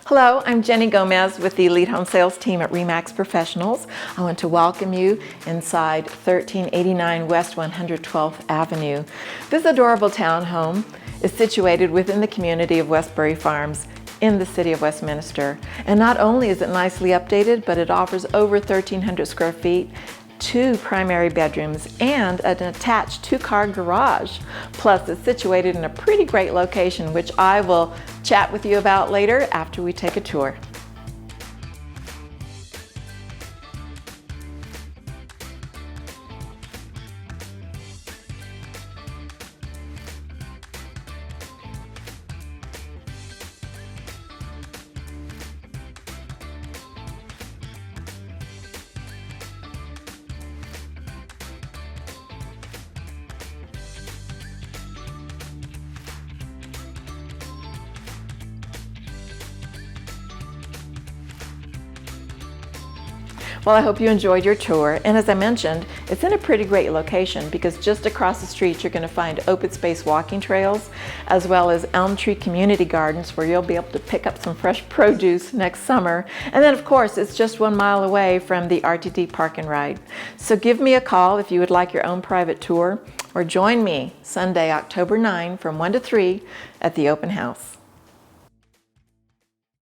Hello, I'm Jenny Gomez with the Lead Home Sales team at RE/MAX Professionals. I want to welcome you inside 1389 West 112th Avenue. This adorable townhome is situated within the community of Westbury Farms in the city of Westminster. And not only is it nicely updated, but it offers over 1,300 square feet, 2 primary bedrooms, and an attached 2-car garage. Plus, it's situated in a pretty great location, which I will chat with you about later after we take a tour. Well, I hope you enjoyed your tour, and as I mentioned, it's in a pretty great location because just across the street you're going to find open space walking trails as well as Elm Tree community gardens where you'll be able to pick up some fresh produce next summer. And then of course it's just 1 mile away from the RTD Park-N-Ride. So give me a call if you would like your own private tour, or join me Sunday, October 9 from 1 to 3 at the open house.